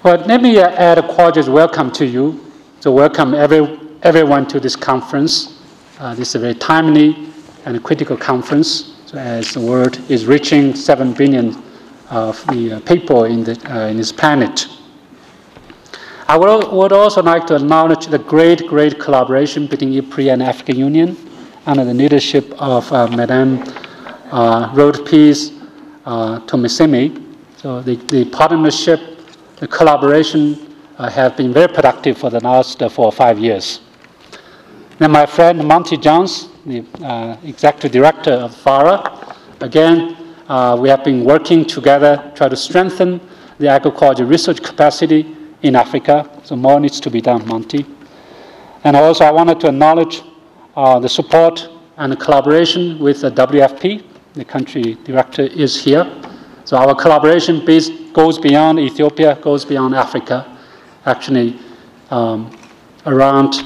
Well, let me add a cordial welcome to you. So welcome everyone to this conference. This is a very timely and critical conference, so as the world is reaching 7 billion of the people in this planet. I would also like to acknowledge the great collaboration between IPRI and African Union under the leadership of Madame Road Peace Tomisemi. So the partnership, the collaboration have been very productive for the last 4 or 5 years. Then my friend Monty Jones, the Executive Director of FARA, again, we have been working together, try to strengthen the agriculture research capacity in Africa. So more needs to be done, Monty. And also I wanted to acknowledge the support and the collaboration with the WFP. The country director is here. So our collaboration goes beyond Ethiopia, goes beyond Africa, actually around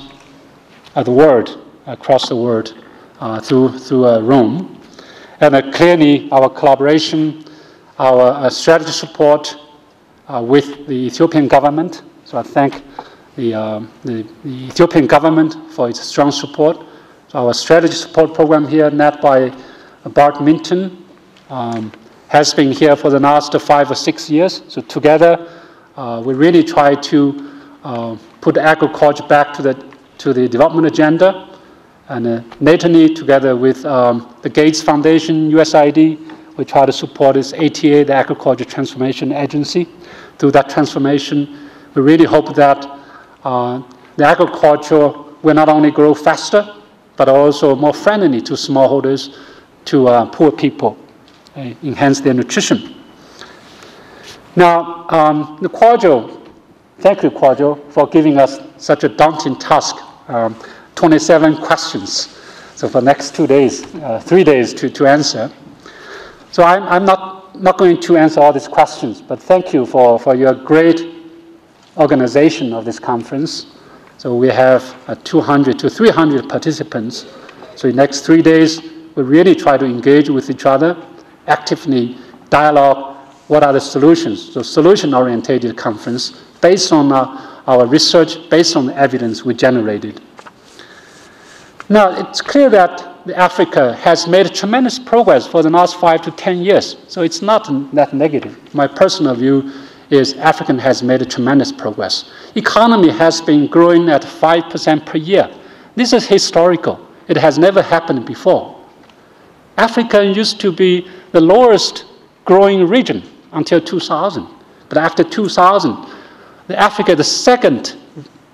the world, across the world, through Rome. And clearly our collaboration, our strategy support with the Ethiopian government. So I thank the Ethiopian government for its strong support. So our strategy support program here, led by Bart Minton, has been here for the last 5 or 6 years. So together, we really try to put agriculture back to the development agenda. And lately, together with the Gates Foundation, USAID, we try to support this ATA, the Agriculture Transformation Agency. Through that transformation, we really hope that the agriculture will not only grow faster, but also more friendly to smallholders, to poor people, enhance their nutrition. Now, thank you, Cordial, for giving us such a daunting task, 27 questions. So for the next 2 days, 3 days to answer. So I'm not going to answer all these questions, but thank you for your great organization of this conference. So we have 200 to 300 participants. So in the next 3 days, we really try to engage with each other, actively dialogue what are the solutions. So solution-oriented conference based on our research, based on the evidence we generated. Now, it's clear that Africa has made tremendous progress for the last 5 to 10 years. So it's not that negative. My personal view is Africa has made tremendous progress. Economy has been growing at 5% per year. This is historical. It has never happened before. Africa used to be the lowest growing region until 2000. But after 2000, Africa is the second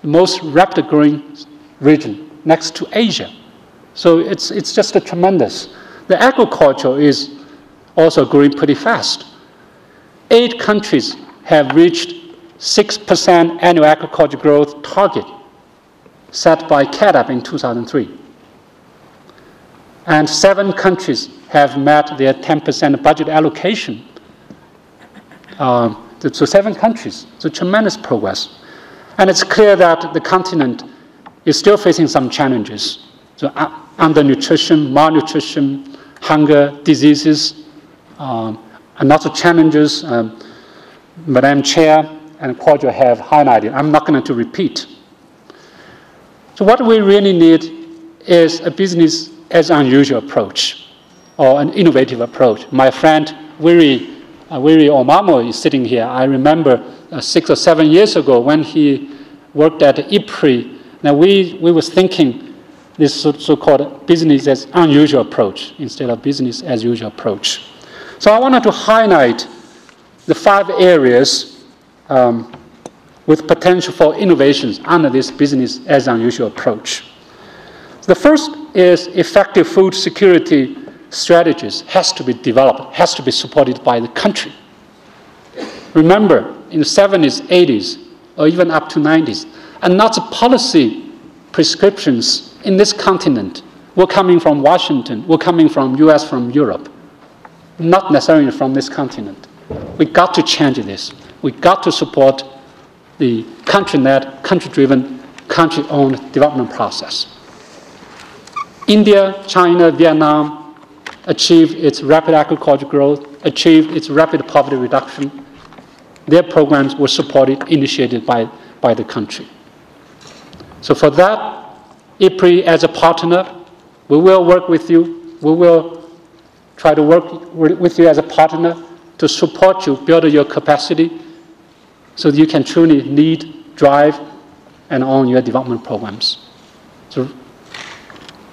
most rapid growing region next to Asia. So it's just a tremendous. The agriculture is also growing pretty fast. 8 countries have reached 6% annual agriculture growth target set by CAADP in 2003. And 7 countries have met their 10% budget allocation. So 7 countries, so tremendous progress. And it's clear that the continent is still facing some challenges. So undernutrition, malnutrition, hunger, diseases, and lots of challenges Madam Chair and Cordial have highlighted. I'm not going to repeat. So what we really need is a business as unusual approach or an innovative approach. My friend Wiri Omamo is sitting here. I remember 6 or 7 years ago when he worked at IPRI. Now we was thinking this so-called business as unusual approach instead of business as usual approach. So I wanted to highlight the 5 areas with potential for innovations under this business as unusual approach. The first is effective food security strategies has to be developed, has to be supported by the country. Remember, in the 70s, 80s, or even up to 90s, and lots of policy prescriptions in this continent were coming from Washington, were coming from US, from Europe, not necessarily from this continent. We got to change this. We got to support the country-led, country-driven, country-owned development process. India, China, Vietnam achieved its rapid agricultural growth, achieved its rapid poverty reduction. their programs were supported, initiated by the country. So for that, IPRI as a partner, we will work with you. We will try to work with you as a partner to support you, build your capacity, so that you can truly lead, drive, and own your development programs. So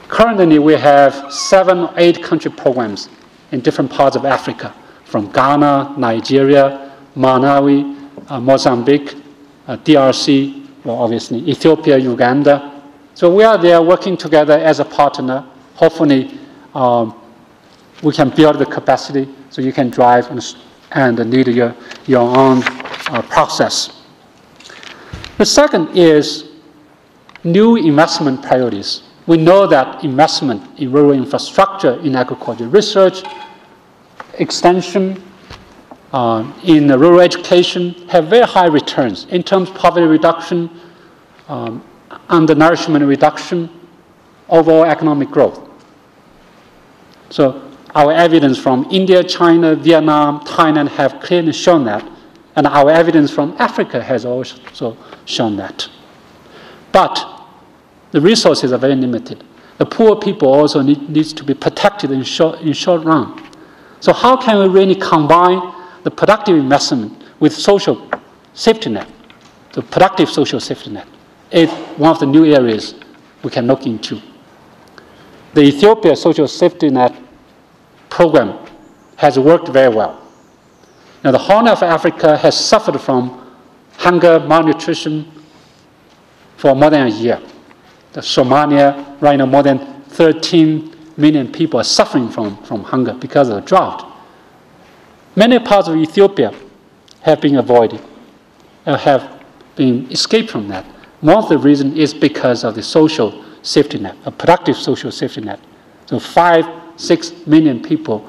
currently, we have 7 or 8 country programs in different parts of Africa, from Ghana, Nigeria, Malawi, Mozambique, DRC, well, obviously, Ethiopia, Uganda. So we are there working together as a partner. Hopefully, we can build the capacity so you can drive and lead your own process. The second is new investment priorities. We know that investment in rural infrastructure, in agriculture research, extension, in rural education have very high returns in terms of poverty reduction, undernourishment reduction, overall economic growth. So our evidence from India, China, Vietnam, Thailand have clearly shown that, and our evidence from Africa has also shown that. But the resources are very limited. The poor people also needs to be protected in short run. So how can we really combine the productive investment with social safety net? The productive social safety net is one of the new areas we can look into. The Ethiopia social safety net program has worked very well. Now, the Horn of Africa has suffered from hunger, malnutrition for more than a year. Somalia, right now, more than 13 million people are suffering from hunger because of the drought. Many parts of Ethiopia have been avoided, have been escaped from that. One of the reasons is because of the social safety net, a productive social safety net. So 5-6 million people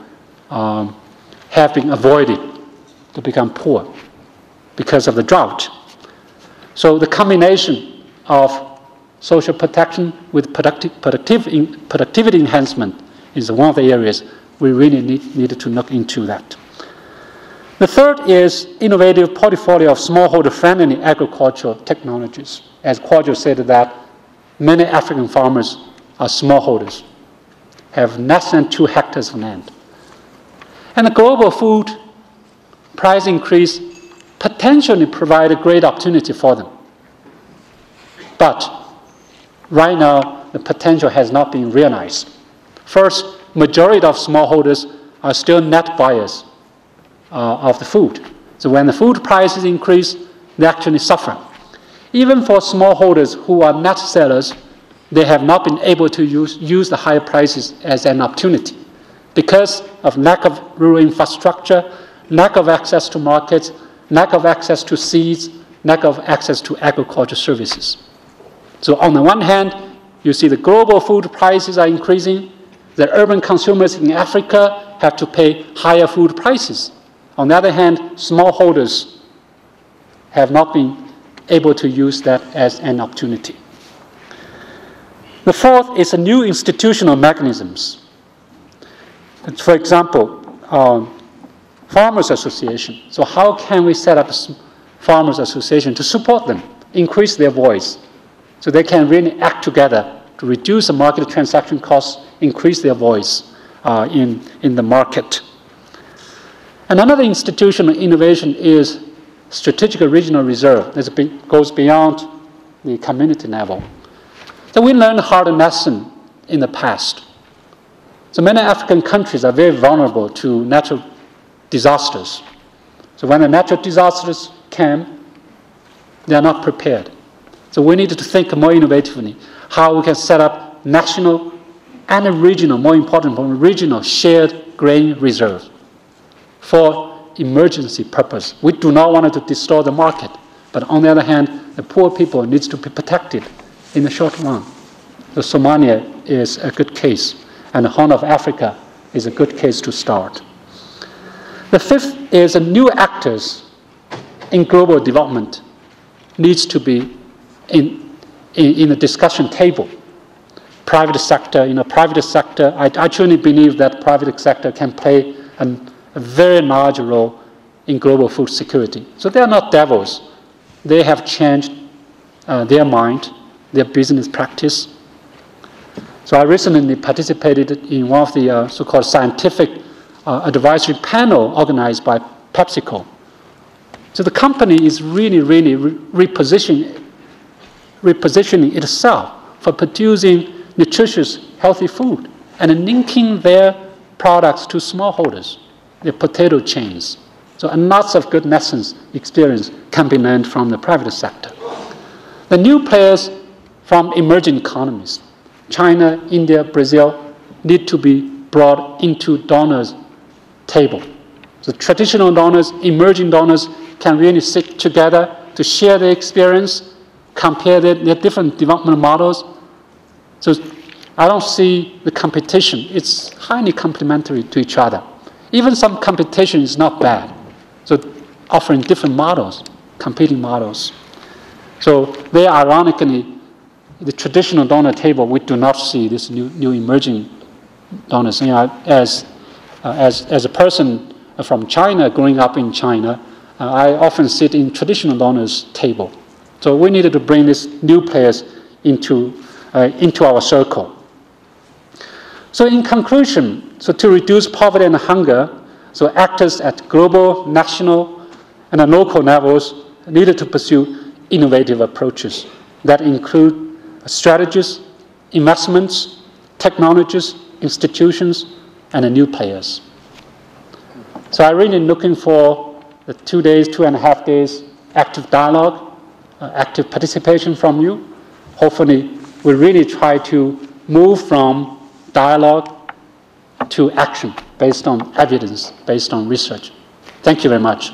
have been avoided to become poor because of the drought. So the combination of social protection with productivity enhancement is one of the areas we really needed to look into that. The third is innovative portfolio of smallholder-friendly agricultural technologies. As Kwadwo said, that many African farmers are smallholders, have less than 2 hectares of land. And the global food price increase potentially provide a great opportunity for them. But right now, the potential has not been realized. First, majority of smallholders are still net buyers of the food. So when the food prices increase, they actually suffer. Even for smallholders who are net sellers, they have not been able to use the higher prices as an opportunity because of lack of rural infrastructure, lack of access to markets, lack of access to seeds, lack of access to agriculture services. So on the one hand, you see the global food prices are increasing. The urban consumers in Africa have to pay higher food prices. On the other hand, smallholders have not been able to use that as an opportunity. The fourth is a new institutional mechanisms. For example, farmers association. So how can we set up a farmers association to support them, increase their voice, so they can really act together to reduce the market transaction costs, increase their voice in the market. And another institutional innovation is strategic regional reserve that goes beyond the community level. So we learned a hard lesson in the past. So many African countries are very vulnerable to natural disasters. So when the natural disasters came, they are not prepared. So we needed to think more innovatively how we can set up national and regional, more important, regional shared grain reserve for emergency purpose. We do not want it to distort the market, but on the other hand, the poor people needs to be protected in the short run. So Somalia is a good case, and the Horn of Africa is a good case to start. The fifth is new actors in global development needs to be in the discussion table. Private sector, I truly believe that private sector can play a very large role in global food security. So they are not devils. They have changed their mind, their business practice. So I recently participated in one of the so-called scientific advisory panel organized by PepsiCo. So the company is really repositioning itself for producing nutritious, healthy food and linking their products to smallholders, the potato chains. So lots of good lessons, experience can be learned from the private sector. The new players from emerging economies, China, India, Brazil, need to be brought into donors' table. So traditional donors, emerging donors can really sit together to share their experience, compare their different development models. So I don't see the competition. It's highly complementary to each other. Even some competition is not bad. So offering different models, competing models. So there, ironically, the traditional donor table, we do not see this new emerging donors. You know, as a person from China, growing up in China, I often sit in traditional donors table. So we needed to bring these new players into our circle. So in conclusion, so to reduce poverty and hunger, so actors at global, national, and local levels needed to pursue innovative approaches that include strategies, investments, technologies, institutions, and new players. So I'm really looking for the 2.5 days active dialogue, active participation from you. Hopefully, we really try to move from dialogue to action based on evidence, based on research. Thank you very much.